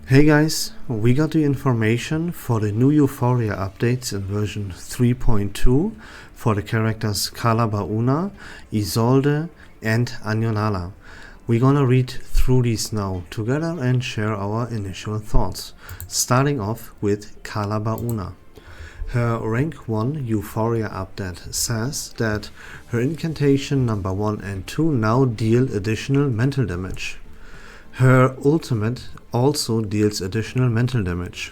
Hey guys, we got the information for the new Euphoria updates in version 3.2 for the characters Kaala, Baunaa, Isolde and Anonala. We're gonna read through these now together and share our initial thoughts, starting off with Kaala, Baunaa. Her rank 1 Euphoria update says that her incantation number 1 and 2 now deal additional mental damage. Her ultimate also deals additional mental damage.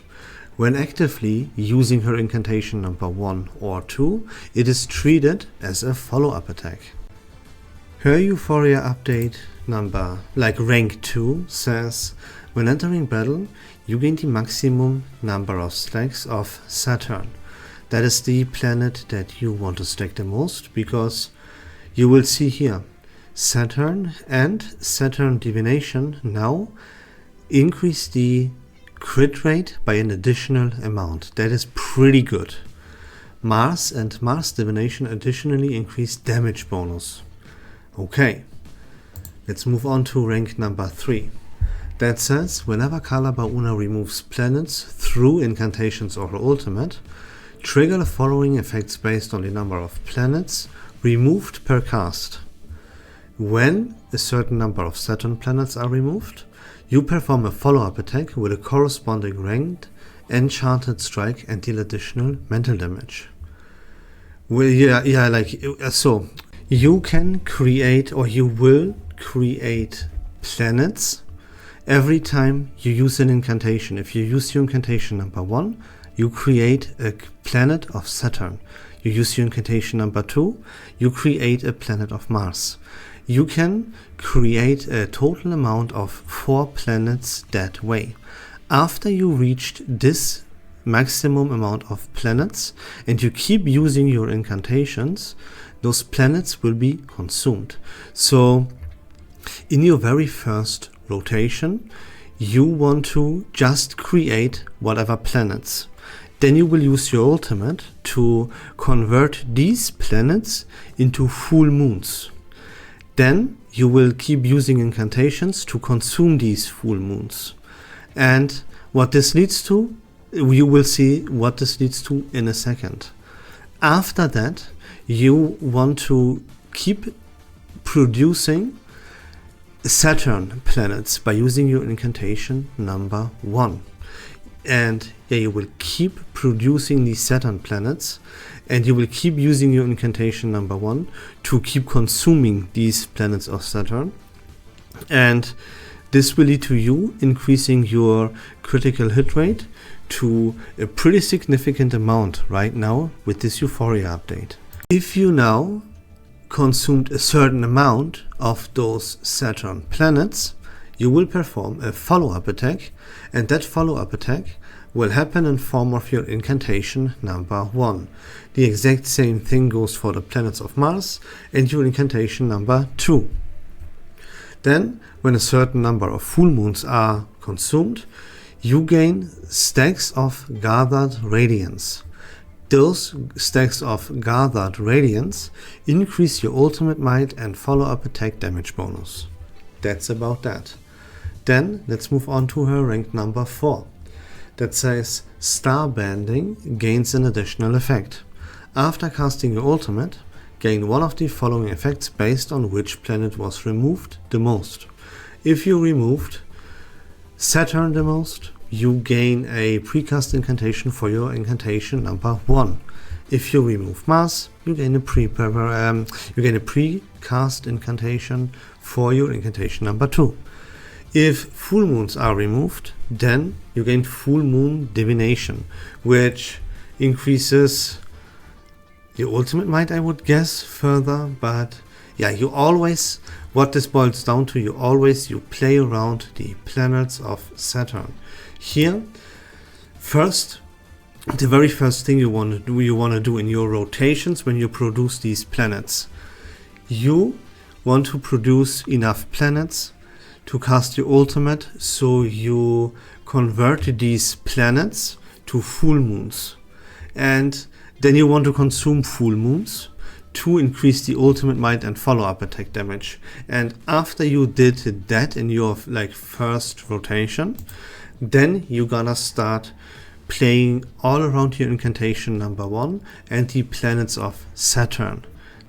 When actively using her incantation number 1 or 2, it is treated as a follow-up attack. Her Euphoria update number, like rank 2, says when entering battle, you gain the maximum number of stacks of Saturn. That is the planet that you want to stack the most, because you will see here Saturn and Saturn Divination now increase the crit rate by an additional amount. That is pretty good. Mars and Mars Divination additionally increase damage bonus. Okay, let's move on to rank number 3. That says whenever Kaala, Baunaa removes planets through incantations or her ultimate, trigger the following effects based on the number of planets removed per cast. When a certain number of Saturn planets are removed, you perform a follow-up attack with a corresponding ranked enchanted strike and deal additional mental damage. Well, so you can create, or you will create, planets every time you use an incantation. If you use your incantation number 1, you create a planet of Saturn. You use your incantation number 2, you create a planet of Mars. You can create a total amount of 4 planets that way. After you reached this maximum amount of planets and you keep using your incantations, those planets will be consumed. So in your very first rotation, you want to just create whatever planets. Then you will use your ultimate to convert these planets into full moons. Then you will keep using incantations to consume these full moons. And what this leads to, you will see what this leads to in a second. After that, you want to keep producing Saturn planets by using your incantation number 1. And you will keep producing these Saturn planets, and you will keep using your incantation number 1 to keep consuming these planets of Saturn. And this will lead to you increasing your critical hit rate to a pretty significant amount right now with this Euphoria update. If you now consumed a certain amount of those Saturn planets, you will perform a follow-up attack, and that follow-up attack will happen in form of your incantation number 1. The exact same thing goes for the planets of Mars and your incantation number 2. Then, when a certain number of full moons are consumed, you gain stacks of gathered radiance. Those stacks of gathered radiance increase your ultimate might and follow-up attack damage bonus. That's about that. Then let's move on to her rank number 4. That says star banding gains an additional effect. After casting your ultimate, gain one of the following effects based on which planet was removed the most. If you removed Saturn the most, you gain a precast incantation for your incantation number 1. If you remove Mars, you gain a precast incantation for your incantation number 2. If full moons are removed, then you gain full moon divination, which increases your ultimate might, I would guess, further. But yeah, you always, what this boils down to, you play around the planets of Saturn. Here, the very first thing you want to do in your rotations when you produce these planets, you want to produce enough planets to cast your ultimate, so you convert these planets to full moons. And then you want to consume full moons to increase the ultimate might and follow-up attack damage. And after you did that in your first rotation, Then you're gonna start playing all around your incantation number 1 and the planets of Saturn.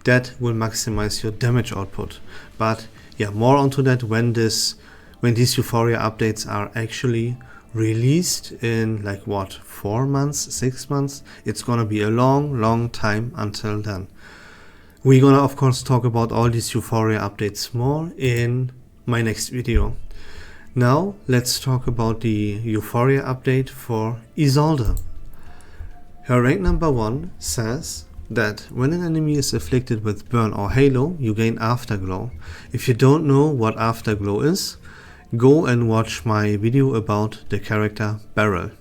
That will maximize your damage output. But yeah, more onto that when these Euphoria updates are actually released in 4 months, 6 months. It's gonna be a long time until then. We're gonna of course talk about all these Euphoria updates more in my next video. Now let's talk about the Euphoria update for Isolde. Her rank number 1 says that when an enemy is afflicted with burn or halo, you gain afterglow. If you don't know what afterglow is, go and watch my video about the character Beryl.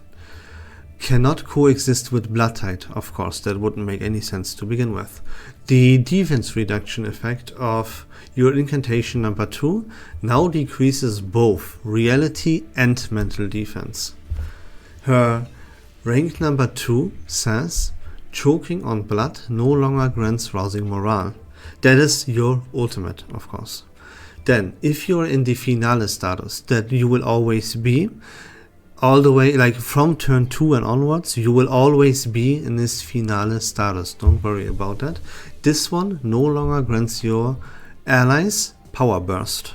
Cannot coexist with blood tide, of course, that wouldn't make any sense to begin with. The defense reduction effect of your incantation number 2 now decreases both reality and mental defense. Her rank number 2 says choking on blood no longer grants rousing morale. That is your ultimate, of course. Then, if you're in the finale status, that you will always be, all the way, from turn 2 and onwards, you will always be in this finale status. Don't worry about that. This one no longer grants your allies power burst.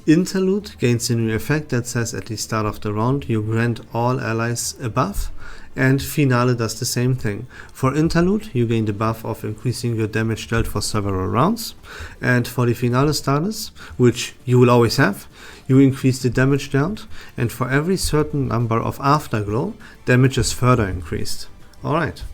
Interlude gains a new effect that says at the start of the round you grant all allies a buff, and Finale does the same thing. For Interlude you gain the buff of increasing your damage dealt for several rounds, and for the Finale status, which you will always have, you increase the damage dealt, and for every certain number of Afterglow, damage is further increased. Alright.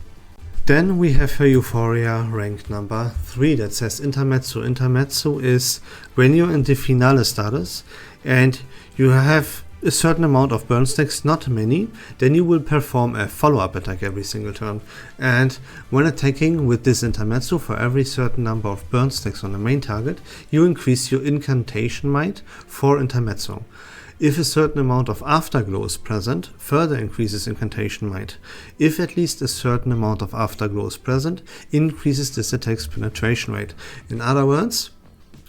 Then we have her Euphoria rank number 3 that says Intermezzo. Intermezzo is when you're in the Finale status and you have a certain amount of burn stacks, not many, then you will perform a follow-up attack every single turn. And when attacking with this Intermezzo, for every certain number of burn stacks on the main target, you increase your incantation might for Intermezzo. If a certain amount of Afterglow is present, further increases incantation might. If at least a certain amount of Afterglow is present, increases this attack's penetration rate. In other words,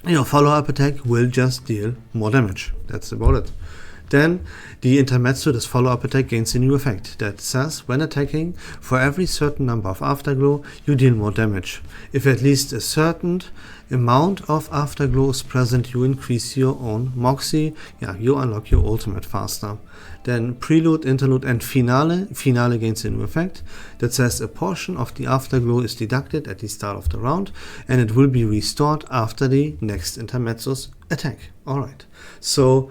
your follow-up attack will just deal more damage. That's about it. Then the Intermezzo, this follow-up attack, gains a new effect that says when attacking, for every certain number of Afterglow, you deal more damage. If at least a certain amount of Afterglow is present, you increase your own Moxie. Yeah, you unlock your ultimate faster. Then Prelude, Interlude and Finale. Finale gains a new effect that says a portion of the Afterglow is deducted at the start of the round and it will be restored after the next Intermezzo's attack. Alright, so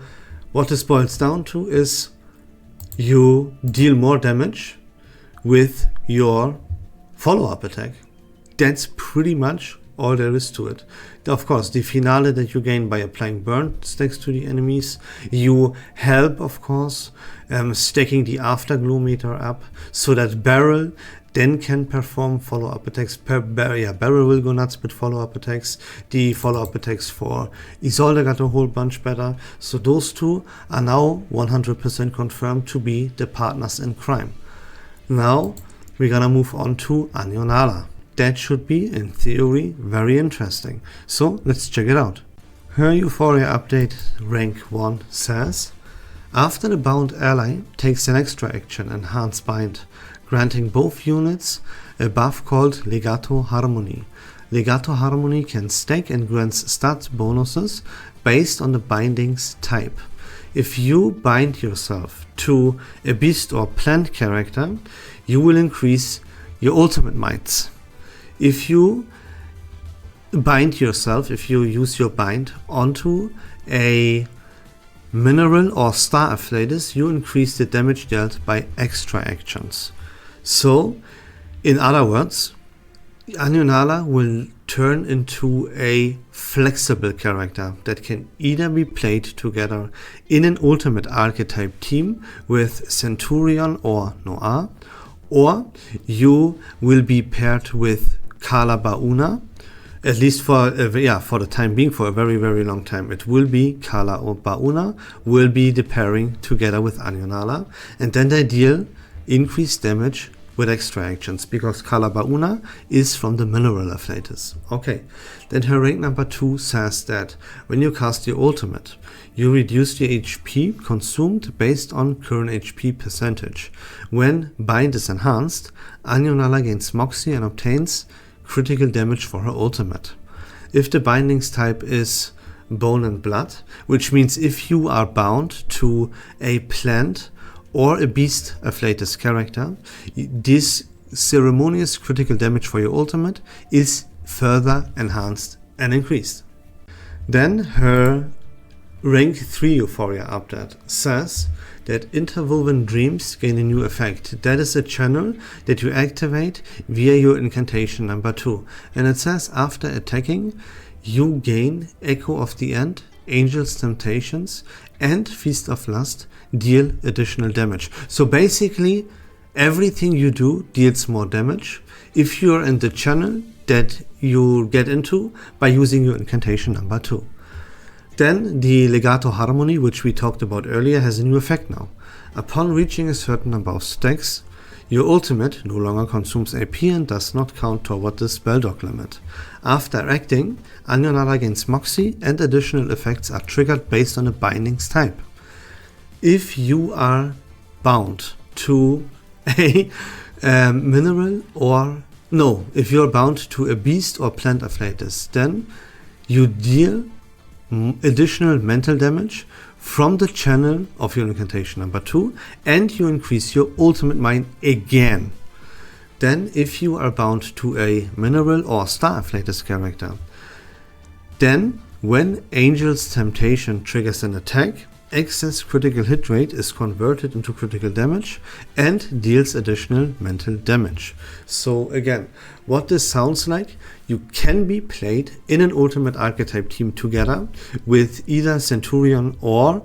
what this boils down to is you deal more damage with your follow-up attack. That's pretty much all there is to it. Of course, the Finale that you gain by applying burn stacks to the enemies, you help, of course, stacking the Afterglow meter up so that Beryl then can perform follow-up attacks. Beryl will go nuts with follow-up attacks. The follow-up attacks for Isolde got a whole bunch better. So those two are now 100% confirmed to be the partners in crime. Now we're gonna move on to Anonala. That should be, in theory, very interesting. So let's check it out. Her Euphoria update rank 1 says, after the bound ally takes an extra action, Enhance Bind, granting both units a buff called Legato Harmony. Legato Harmony can stack and grants stat bonuses based on the binding's type. If you bind yourself to a beast or plant character, you will increase your ultimate mights. If you bind yourself, if you use your bind onto a mineral or star afflatus, you increase the damage dealt by extra actions. So, in other words, Anonala will turn into a flexible character that can either be played together in an ultimate archetype team with Centurion or Noir, or you will be paired with Kaala Baunaa, at least for the time being, for a very, very long time. It will be Kaala or Baunaa will be the pairing together with Anonala, and then they deal increased damage with extra actions, because Baunaa is from the mineral afflatus. Okay, then her rank number 2 says that when you cast your ultimate, you reduce the HP consumed based on current HP percentage. When bind is enhanced, Anonala gains Moxie and obtains critical damage for her ultimate. If the bindings type is bone and blood, which means if you are bound to a plant or a beast afflatus character, this ceremonious critical damage for your ultimate is further enhanced and increased. Then her rank 3 Euphoria update says that interwoven dreams gain a new effect. That is a channel that you activate via your incantation number 2. And it says after attacking, you gain Echo of the End, Angel's Temptations, and Feast of Lust deal additional damage. So basically, everything you do deals more damage if you're in the channel that you get into by using your incantation number 2. Then the Legato Harmony, which we talked about earlier, has a new effect now. Upon reaching a certain number of stacks, your ultimate no longer consumes AP and does not count toward the spell dock limit. After acting, Anonala gains Moxie and additional effects are triggered based on the bindings type. If you are bound to a mineral or no, if you're bound to a beast or plant afflatus, then you deal additional mental damage from the channel of your incantation number 2, and you increase your ultimate mine again. Then if you are bound to a mineral or star afflatus character, then when Angel's Temptation triggers an attack, excess critical hit rate is converted into critical damage and deals additional mental damage. So again, what this sounds like, you can be played in an ultimate archetype team together with either Centurion or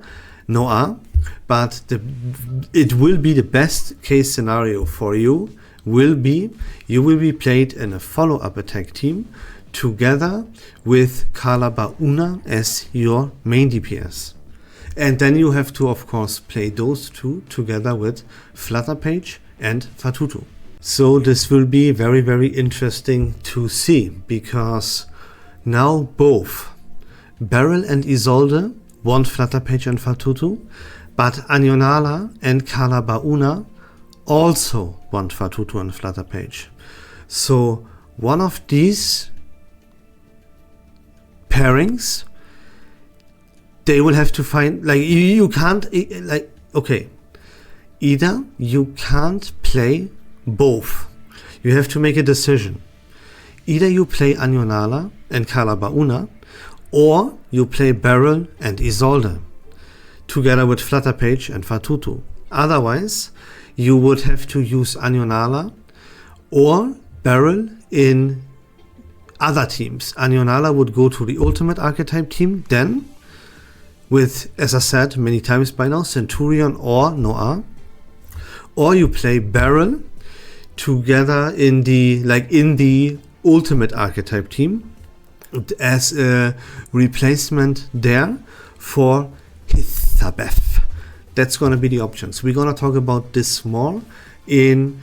Noah, but it will be the best case scenario for you will be you will be played in a follow-up attack team together with Baunaa as your main DPS. And then you have to, of course, play those two together with Flutterpage and Fatutu. So this will be very, very interesting to see, because now both Beryl and Isolde want Flutterpage and Fatutu, but Anonala and Baunaa also want Fatutu and Flutterpage. So one of these pairings, they will have to find, like, you can't, like, okay, either you can't play both. You have to make a decision. Either you play Anonala and Baunaa, or you play Beryl and Isolde together with Flutterpage and Fatutu. Otherwise, you would have to use Anonala or Beryl in other teams. Anonala would go to the ultimate archetype team, then with, as I said many times by now, Centurion or Noah, or you play Beryl together in the ultimate archetype team as a replacement there for Hithabeth. That's gonna be the options. We're gonna talk about this more in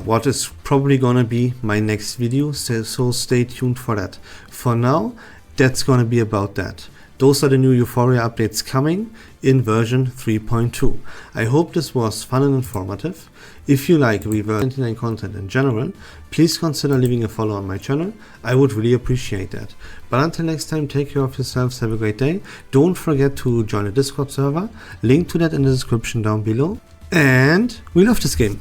what is probably gonna be my next video, so stay tuned for that. For now, that's gonna be about that. Those are the new Euphoria updates coming in version 3.2. I hope this was fun and informative. If you like Reverse1999 content in general, please consider leaving a follow on my channel. I would really appreciate that. But until next time, take care of yourselves, have a great day. Don't forget to join the Discord server, link to that in the description down below. And we love this game.